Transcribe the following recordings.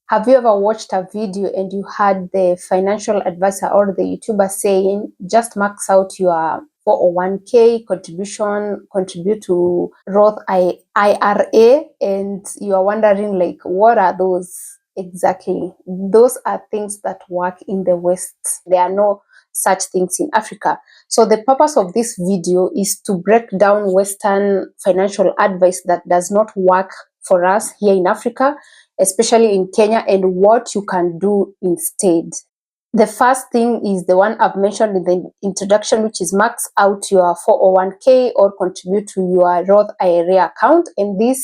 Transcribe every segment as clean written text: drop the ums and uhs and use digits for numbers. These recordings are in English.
Have you ever watched a video and you had the financial advisor or the YouTuber saying, just max out your 401k contribution, contribute to Roth IRA, and you are wondering, like, what are those exactly? Those are things that work in the West. There are no such things in Africa. So the purpose of this video is to break down Western financial advice that does not work for us here in Africa, especially in Kenya, and what you can do instead. The first thing is the one I've mentioned in the introduction, which is max out your 401k or contribute to your Roth IRA account. And these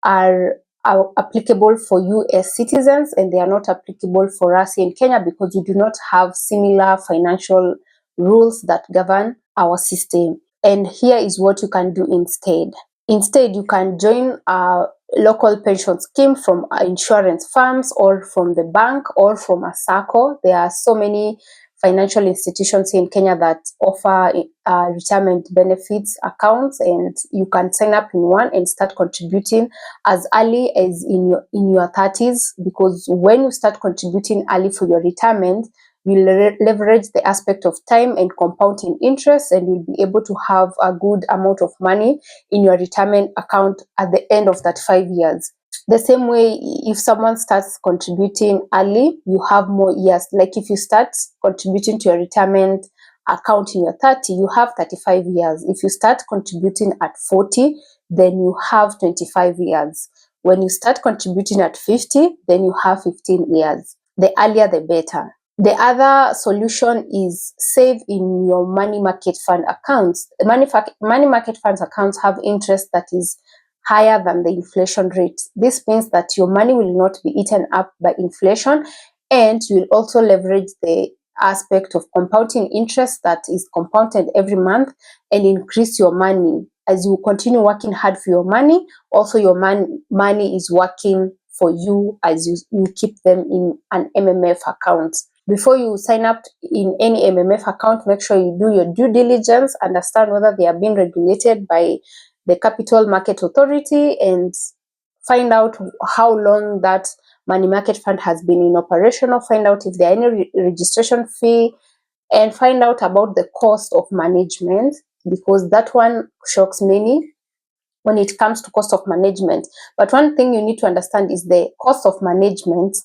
are applicable for you as citizens, and they are not applicable for us in Kenya because we do not have similar financial rules that govern our system. And here is what you can do instead. Instead, you can join a local pension scheme from insurance firms or from the bank or from a SACCO. There are so many financial institutions in Kenya that offer retirement benefits accounts, and you can sign up in one and start contributing as early as in your 30s, because when you start contributing early for your retirement, you'll leverage the aspect of time and compounding interest, and you'll be able to have a good amount of money in your retirement account at the end of that 5 years. The same way, if someone starts contributing early, you have more years. Like if you start contributing to your retirement account in your 30, you have 35 years. If you start contributing at 40, then you have 25 years. When you start contributing at 50, then you have 15 years. The earlier, the better. The other solution is save in your money market fund accounts. Money market funds accounts have interest that is higher than the inflation rate. This means that your money will not be eaten up by inflation, and you will also leverage the aspect of compounding interest that is compounded every month and increase your money. As you continue working hard for your money, also your money is working for you as you keep them in an MMF account. Before you sign up in any MMF account, make sure you do your due diligence, understand whether they are being regulated by the Capital Market Authority, and find out how long that money market fund has been in operation, or find out if there are any registration fee, and find out about the cost of management, because that one shocks many when it comes to cost of management. But one thing you need to understand is the cost of management.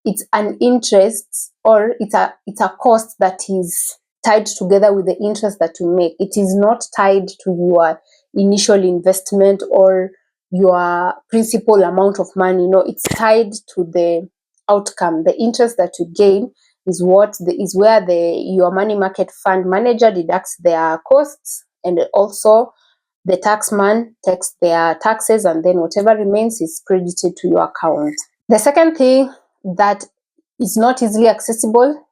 It's an interest, or it's a cost that is tied together with the interest that you make. It is not tied to your initial investment or your principal amount of money. No, it's tied to the outcome. The interest that you gain is where your money market fund manager deducts their costs, and also the taxman takes their taxes, and then whatever remains is credited to your account. The second thing that is not easily accessible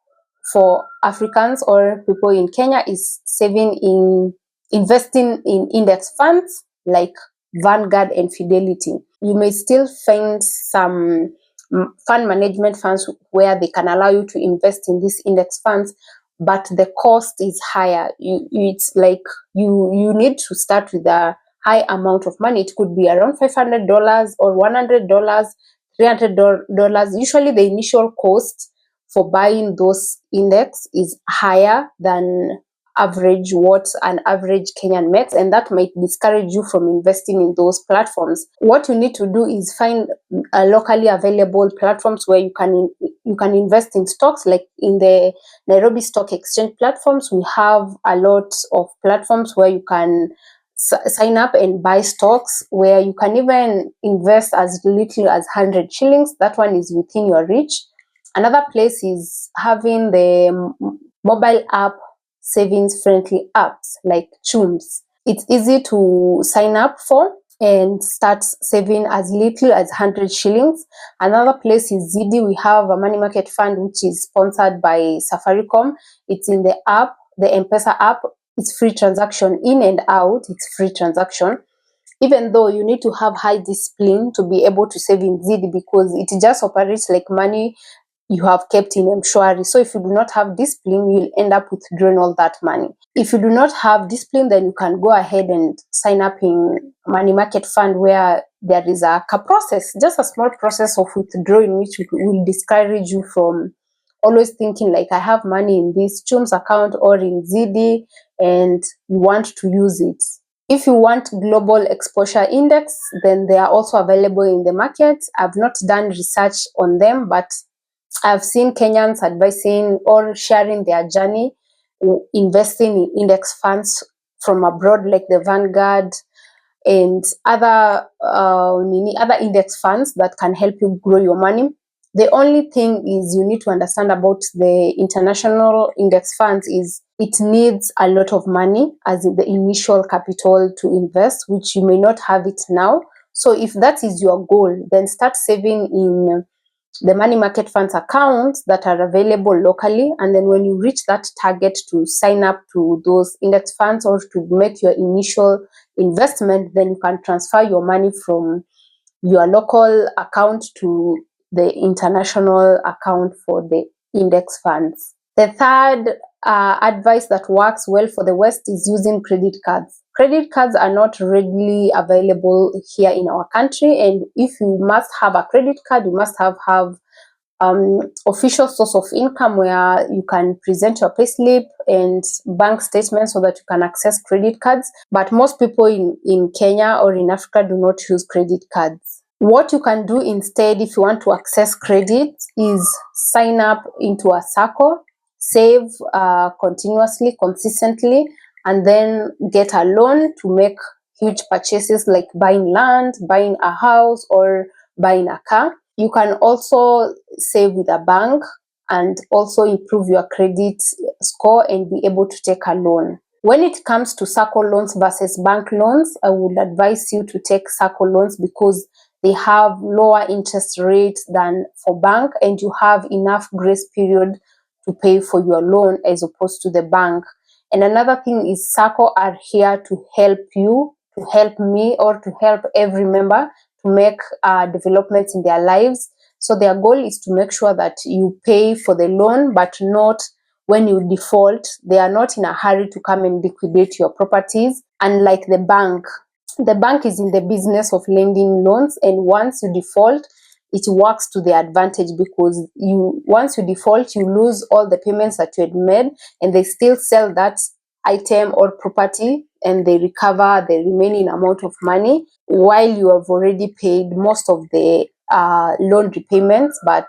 for Africans or people in Kenya is investing in index funds like Vanguard and Fidelity. You may still find some fund management funds where they can allow you to invest in these index funds, but the cost is higher. It's like you need to start with a high amount of money. It could be around $500 or $100, $300. Usually the initial cost for buying those index is higher than what an average Kenyan makes, and that might discourage you from investing in those platforms. What you need to do is find locally available platforms where you can invest in stocks. Like in the Nairobi Stock Exchange platforms, we have a lot of platforms where you can sign up and buy stocks, where you can even invest as little as 100 shillings. That one is within your reach. Another place is having the mobile app savings friendly apps like Chums. It's easy to sign up for and start saving as little as 100 shillings. Another place is Zidi. We have a money market fund which is sponsored by Safaricom. It's in the app, the M-Pesa app. It's free transaction in and out. It's free transaction. Even though you need to have high discipline to be able to save in Zidi, because it just operates like money you have kept in Mshwari. So if you do not have discipline, you'll end up withdrawing all that money. If you do not have discipline, then you can go ahead and sign up in money market fund, where there is a process, just a small process of withdrawing, which will discourage you from always thinking like, I have money in this Chums account or in ZD and you want to use it. If you want global exposure index, then they are also available in the market. I've not done research on them, but I've seen Kenyans advising or sharing their journey investing in index funds from abroad, like the Vanguard and other index funds that can help you grow your money. The only thing is you need to understand about the international index funds is it needs a lot of money as in the initial capital to invest, which you may not have it now. So if that is your goal, then start saving in the money market funds accounts that are available locally. And then when you reach that target to sign up to those index funds or to make your initial investment, then you can transfer your money from your local account to the international account for the index funds. The third advice that works well for the West is using credit cards. Credit cards are not readily available here in our country, and if you must have a credit card, you must have official source of income where you can present your payslip and bank statements so that you can access credit cards. But most people in Kenya or in Africa do not use credit cards. What you can do instead, if you want to access credit, is sign up into a SACCO, save continuously, consistently, and then get a loan to make huge purchases like buying land, buying a house, or buying a car. You can also save with a bank and also improve your credit score and be able to take a loan. When it comes to SACCO loans versus bank loans, I would advise you to take SACCO loans because they have lower interest rates than for bank, and you have enough grace period to pay for your loan as opposed to the bank. And another thing is SACCO are here to help you, to help me, or to help every member to make developments in their lives. So their goal is to make sure that you pay for the loan, but not when you default. They are not in a hurry to come and liquidate your properties. Unlike the bank is in the business of lending loans, and once you default, it works to their advantage because once you default, you lose all the payments that you had made, and they still sell that item or property and they recover the remaining amount of money while you have already paid most of the loan repayments. But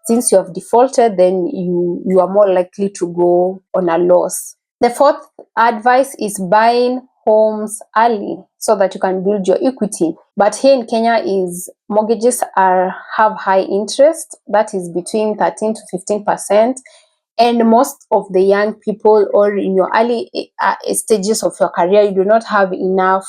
since you have defaulted, then you are more likely to go on a loss. The fourth advice is buying homes early so that you can build your equity. But here in Kenya is mortgages have high interest, that is between 13 to 15%. And most of the young people or in your early stages of your career, you do not have enough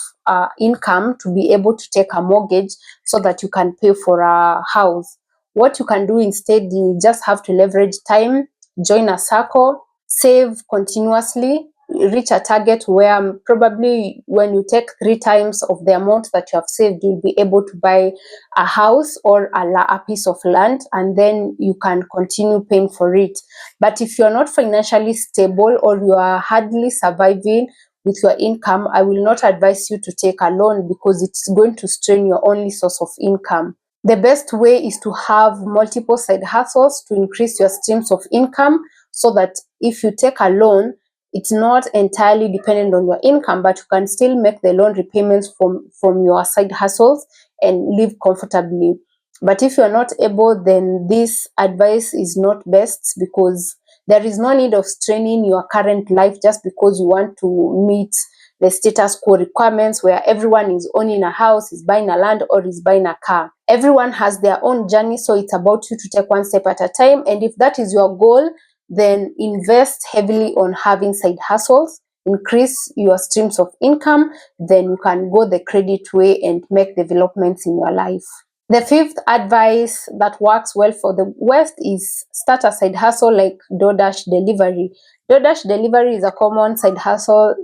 income to be able to take a mortgage so that you can pay for a house. What you can do instead, you just have to leverage time, join a SACCO, save continuously, reach a target where probably when you take 3 times of the amount that you have saved, you'll be able to buy a house or a piece of land, and then you can continue paying for it. But if you're not financially stable or you are hardly surviving with your income, I will not advise you to take a loan because it's going to strain your only source of income. The best way is to have multiple side hustles to increase your streams of income so that if you take a loan, it's not entirely dependent on your income, but you can still make the loan repayments from your side hustles and live comfortably. But if you're not able, then this advice is not best because there is no need of straining your current life just because you want to meet the status quo requirements where everyone is owning a house, is buying a land, or is buying a car. Everyone has their own journey, so it's about you to take one step at a time. And if that is your goal, then invest heavily on having side hustles, increase your streams of income, then you can go the credit way and make developments in your life. The fifth advice that works well for the West is start a side hustle like DoorDash Delivery. DoorDash Delivery is a common side hustle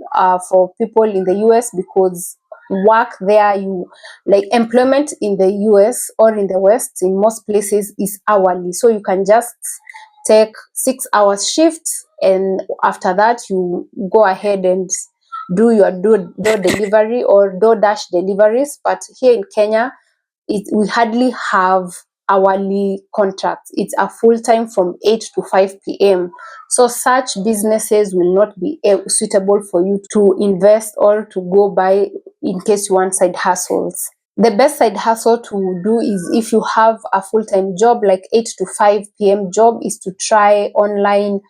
for people in the US because work there, you like employment in the US or in the West, in most places is hourly. So you can just take 6 hours shift, and after that you go ahead and do your door delivery or DoorDash deliveries. But here in Kenya, we hardly have hourly contracts. It's a full time from 8 to 5 p.m. So such businesses will not be suitable for you to invest or to go by in case you want side hustles. The best side hustle to do is, if you have a full-time job like 8 to 5 p.m. job, is to try online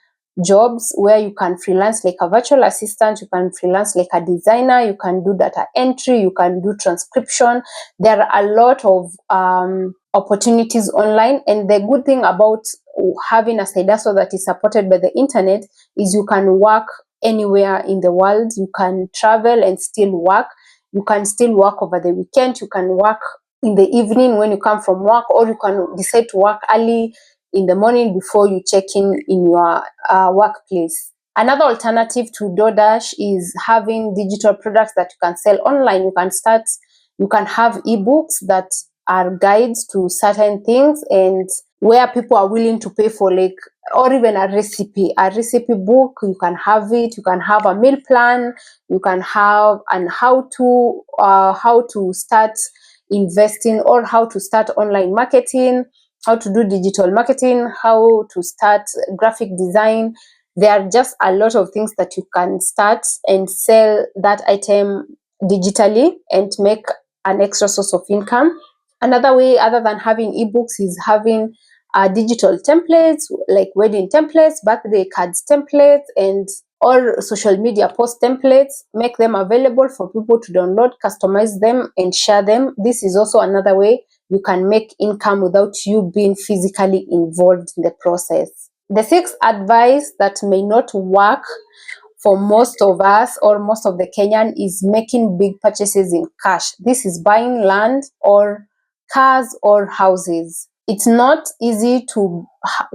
jobs where you can freelance like a virtual assistant, you can freelance like a designer, you can do data entry, you can do transcription. There are a lot of opportunities online, and the good thing about having a side hustle that is supported by the internet is you can work anywhere in the world. You can travel and still work. You can still work over the weekend. You can work in the evening when you come from work, or you can decide to work early in the morning before you check in your workplace. Another alternative to DoorDash is having digital products that you can sell online. You can have ebooks that are guides to certain things, and where people are willing to pay for, like, or even a recipe book. You can have it. You can have a meal plan. You can have and how to start investing, or how to start online marketing, how to do digital marketing, how to start graphic design. There are just a lot of things that you can start and sell that item digitally and make an extra source of income. Another way, other than having ebooks, is having digital templates like wedding templates, birthday cards templates, and or social media post templates. Make them available for people to download, customize them, and share them. This is also another way you can make income without you being physically involved in the process. The sixth advice that may not work for most of us or most of the Kenyan is making big purchases in cash. This is buying land or cars or houses. It's not easy to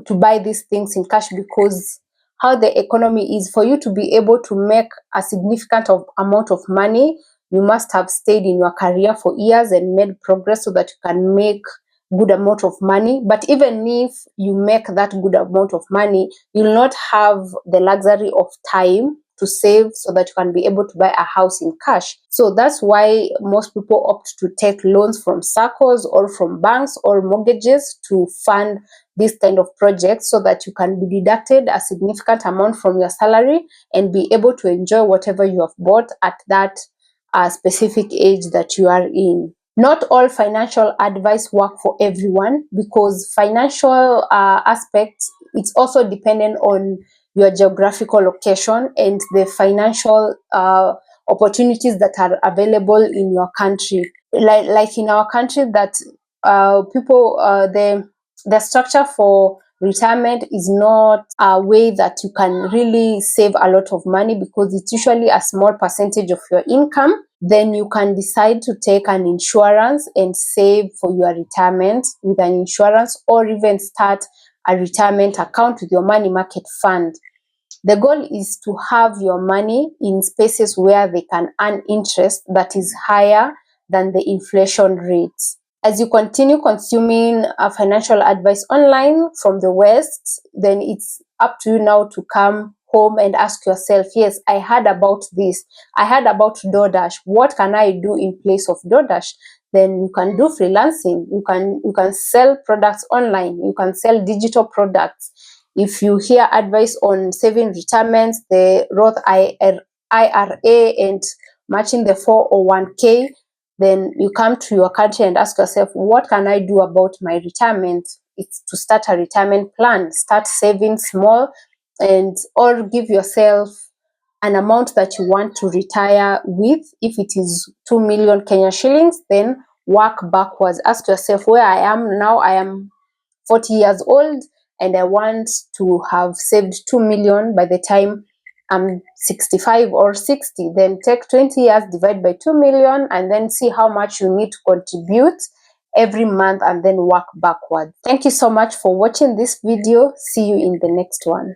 buy these things in cash, because how the economy is, for you to be able to make a significant amount of money, you must have stayed in your career for years and made progress so that you can make good amount of money. But even if you make that good amount of money, you'll not have the luxury of time to save so that you can be able to buy a house in cash. So that's why most people opt to take loans from SACCOs or from banks or mortgages to fund this kind of projects, so that you can be deducted a significant amount from your salary and be able to enjoy whatever you have bought at that specific age that you are in. Not all financial advice work for everyone, because financial aspects, it's also dependent on your geographical location and the financial opportunities that are available in your country. Like in our country, that the structure for retirement is not a way that you can really save a lot of money, because it's usually a small percentage of your income. Then you can decide to take an insurance and save for your retirement with an insurance, or even start a retirement account with your money market fund. The goal is to have your money in spaces where they can earn interest that is higher than the inflation rate. As you continue consuming financial advice online from the West, then it's up to you now to come home and ask yourself, yes, I heard about this. I heard about DoorDash. What can I do in place of DoorDash? Then you can do freelancing. You can sell products online. You can sell digital products. If you hear advice on saving retirement, the Roth IRA and matching the 401k, then you come to your country and ask yourself, what can I do about my retirement? It's to start a retirement plan. Start saving small, and or give yourself an amount that you want to retire with. If it is 2 million Kenya shillings, then work backwards. Ask yourself, where I am now, I am 40 years old, and I want to have saved 2 million by the time I'm 65 or 60. Then take 20 years, divide by 2 million, and then see how much you need to contribute every month, and then work backward. Thank you so much for watching this video. See you in the next one.